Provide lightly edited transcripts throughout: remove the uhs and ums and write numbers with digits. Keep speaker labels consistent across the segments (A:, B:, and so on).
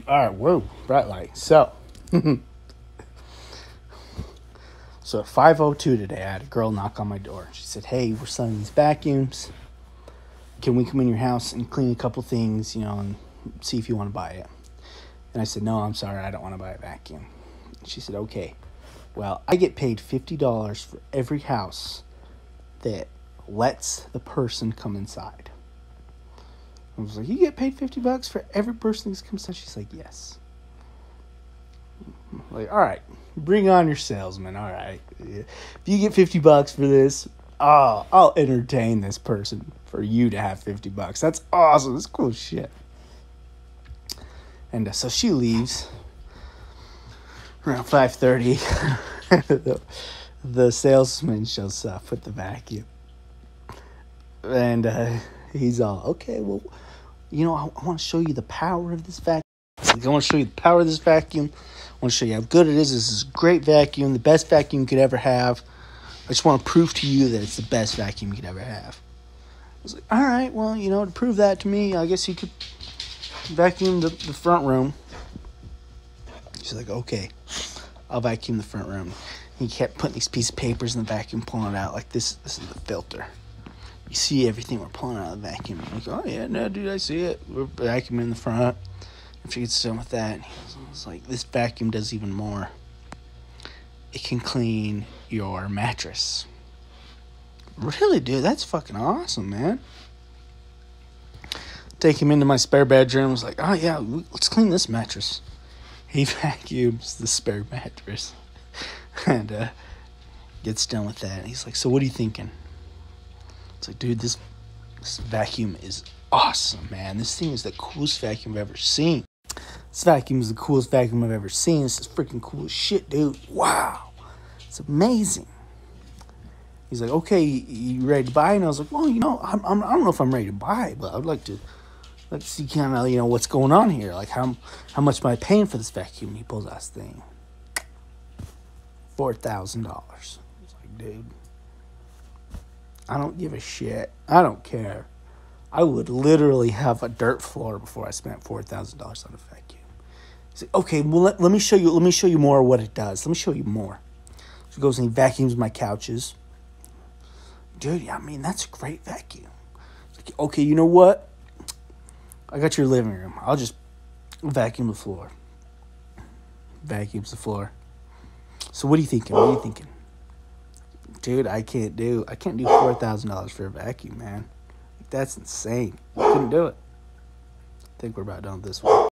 A: All right, whoa, bright light. So, so at 5:02 today, I had a girl knock on my door. She said, "Hey, we're selling these vacuums. Can we come in your house and clean a couple things, and see if you want to buy it?" And I said, "No, I'm sorry, I don't want to buy a vacuum." She said, "Okay, well, I get paid $50 for every house that lets the person come inside." I was like, "You get paid $50 for every person that comes inside?" She's like, "Yes." I'm like, all right, bring on your salesman. All right, if you get $50 for this, I'll entertain this person for you to have $50. That's awesome. That's cool shit. And so she leaves around 5:30. the salesman shows up with the vacuum, and he's all, "Okay, well, I want to show you the power of this vacuum. I want to show you the power of this vacuum. I want to show you how good it is. This is a great vacuum, the best vacuum you could ever have. I just want to prove to you that it's the best vacuum you could ever have." I was like, all right, well, to prove that to me, I guess you could vacuum the front room. She's like, "Okay, I'll vacuum the front room." He kept putting these pieces of papers in the vacuum, pulling it out like this. This is the filter. You see everything we're pulling out of the vacuum. I'm like, "Oh, yeah, no, dude, I see it. We're vacuuming the front." After he gets done with that, he was like, "This vacuum does even more. It can clean your mattress." Really, dude? That's fucking awesome, man. Take him into my spare bedroom. I was like, "Oh, yeah, let's clean this mattress." He vacuums the spare mattress and gets done with that. And he's like, "So what are you thinking?" It's like, "Dude, this vacuum is awesome, man. This thing is the coolest vacuum I've ever seen. This vacuum is the coolest vacuum I've ever seen. This is freaking cool as shit, dude. Wow. It's amazing." He's like, "Okay, you ready to buy?" And I was like, "Well, I don't know if I'm ready to buy, but I'd like to see kind of, what's going on here. Like, how much am I paying for this vacuum?" He pulls out this thing. $4,000. I was like, "Dude, I don't give a shit. I don't care. I would literally have a dirt floor before I spent $4,000 on a vacuum." He's like, "Okay, well, let me show you. Let me show you more of what it does. Let me show you more." So he goes and he vacuums my couches. Dude, yeah, that's a great vacuum. He's like, "Okay, you know what? I got your living room. I'll just vacuum the floor." Vacuums the floor. "So what are you thinking? What are you thinking?" Dude, I can't do $4,000 for a vacuum, man. That's insane. I couldn't do it. I think we're about done with this one.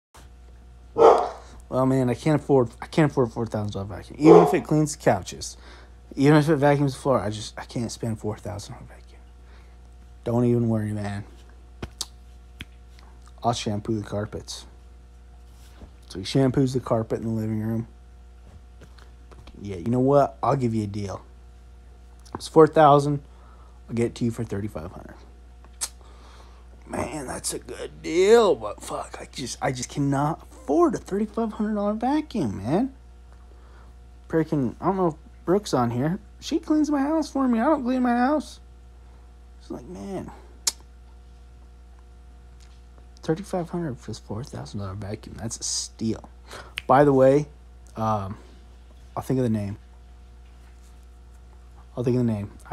A: Well, man, I can't afford a $4,000 vacuum. Even if it cleans the couches, even if it vacuums the floor, I can't spend $4,000 on a vacuum. Don't even worry, man. I'll shampoo the carpets. So he shampoos the carpet in the living room. Yeah, you know what? I'll give you a deal. It's $4,000. I'll get it to you for $3,500. Man, that's a good deal, but fuck, I just cannot afford a $3,500 vacuum, man. Freaking, I don't know if Brooke's on here. She cleans my house for me. I don't clean my house. It's like, man, $3,500 for this $4,000 vacuum. That's a steal. By the way, I'll think of the name. I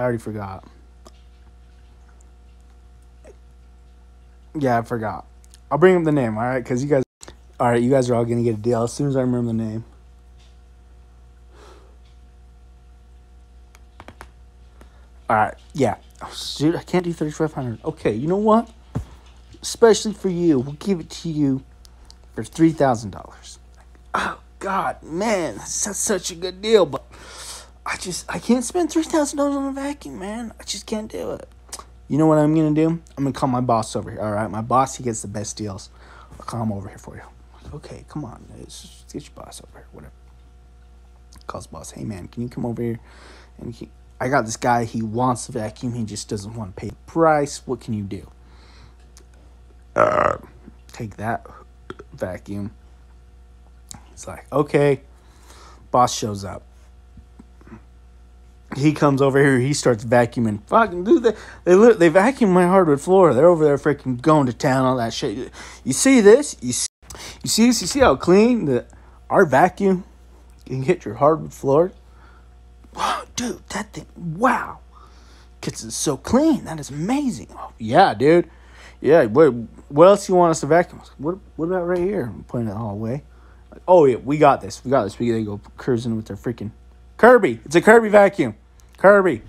A: already forgot. Yeah, I forgot. I'll bring up the name, all right? Because you guys are all going to get a deal as soon as I remember the name. All right, yeah. Oh, shoot, I can't do $3,500. Okay, you know what? Especially for you, we'll give it to you for $3,000. Oh, God, man, that's such a good deal, but I can't spend $3,000 on a vacuum, man. I just can't do it. You know what I'm going to do? I'm going to call my boss over here, all right? My boss, he gets the best deals. I'll call him over here for you. Okay, come on. Let's get your boss over here, whatever. Calls boss, "Hey, man, can you come over here?" And I got this guy, he wants the vacuum. He just doesn't want to pay the price. What can you do? Take that vacuum. It's like, okay. Boss shows up. He comes over here. He starts vacuuming. Fucking dude, they vacuum my hardwood floor. They're over there freaking going to town on that shit. You see this? You see how clean our vacuum can get your hardwood floor? Wow, dude, that thing, wow. Gets it so clean. That is amazing. Oh, yeah, dude. Yeah, what else you want us to vacuum? What about right here? I'm pointing it the hallway. Like, oh, yeah, we got this. We gotta go cruising with their freaking Kirby. It's a Kirby vacuum. Kirby.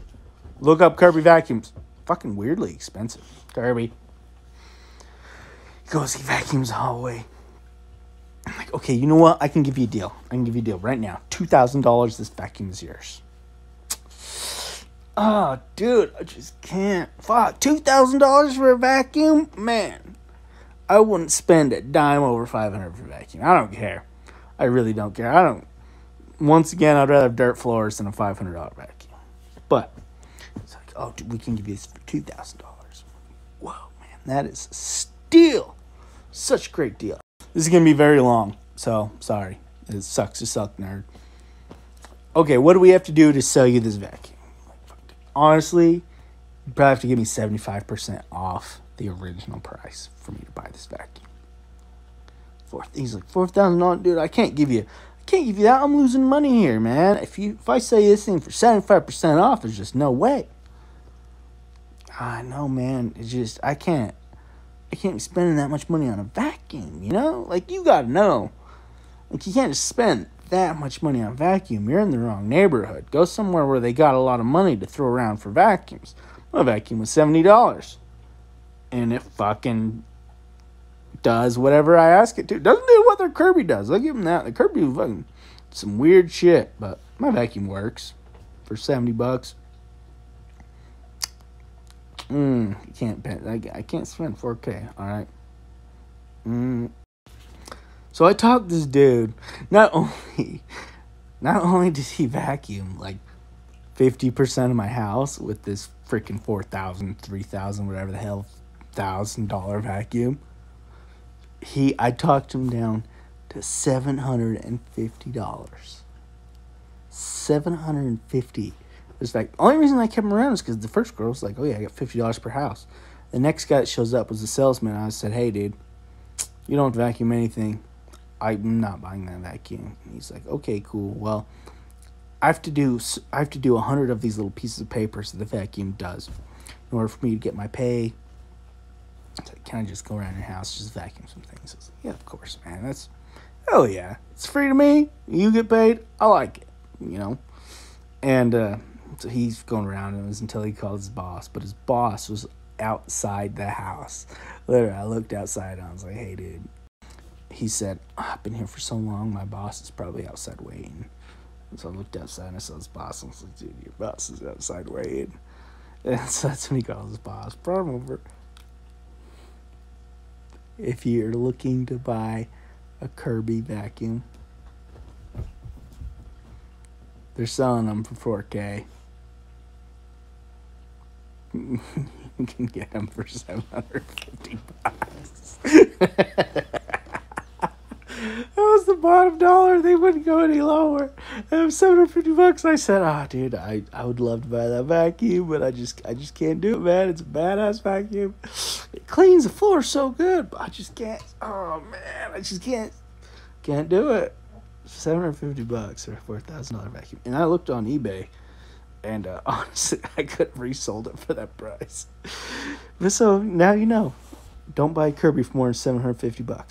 A: Look up Kirby vacuums. Fucking weirdly expensive. Kirby. He goes, he vacuums the hallway. I'm like, okay, you know what? I can give you a deal. Right now. $2,000, this vacuum is yours. Oh, dude, I just can't. Fuck, $2,000 for a vacuum? Man, I wouldn't spend a dime over $500 for a vacuum. I don't care. I really don't care. Once again, I'd rather have dirt floors than a $500 vacuum. But it's like, oh, dude, we can give you this for $2,000. Whoa, man, that is a steal. Such a great deal. This is going to be very long, so sorry. It sucks to suck, nerd. Okay, what do we have to do to sell you this vacuum? Honestly, you probably have to give me 75% off the original price for me to buy this vacuum. He's like, $4,000, dude. I can't give you that. I'm losing money here, man. If I sell you this thing for 75% off, there's just no way. I know, man. It's just I can't be spending that much money on a vacuum. You know, like you gotta know, like you can't just spend that much money on vacuum. You're in the wrong neighborhood. Go somewhere where they got a lot of money to throw around for vacuums. My vacuum was $70, and it fucking does whatever I ask it to. Doesn't do what their Kirby does. I'll give them that. The Kirby was fucking some weird shit, but my vacuum works for $70. You can't pay. I can't spend $4K. All right. So I talked this dude. Not only does he vacuum like 50% of my house with this freaking $4,000, $3,000, whatever the hell, $1,000 vacuum. I talked him down to $750. $750. It's like the only reason I kept him around is because the first girl was like, "Oh yeah, I got $50 per house." The next guy that shows up was the salesman. I said, "Hey, dude, you don't vacuum anything. I'm not buying that vacuum." And he's like, "Okay, cool. Well, I have to do 100 of these little pieces of paper so the vacuum does in order for me to get my pay. It's like, can I just go around your house, just vacuum some things?" I was like, "Yeah, of course, man. Hell yeah. It's free to me. You get paid. I like it, you know." And so he's going around, and it was until he called his boss. But his boss was outside the house. Literally, I looked outside, and I was like, "Hey, dude." He said, "I've been here for so long, my boss is probably outside waiting." And so I looked outside, and I saw his boss, and I was like, "Dude, your boss is outside waiting." And so that's when he called his boss. Brought him over. If you're looking to buy a Kirby vacuum, they're selling them for $4K. You can get them for $750. That was the bottom dollar. They wouldn't go any lower. It was $750. I said, "Ah, dude, I would love to buy that vacuum, but I just can't do it, man. It's a badass vacuum. It cleans the floor so good, but I just can't. Oh man, I just can't do it." $750 for a $4,000 vacuum, and I looked on eBay, and honestly, I could have resold it for that price. But so now you know, don't buy Kirby for more than $750.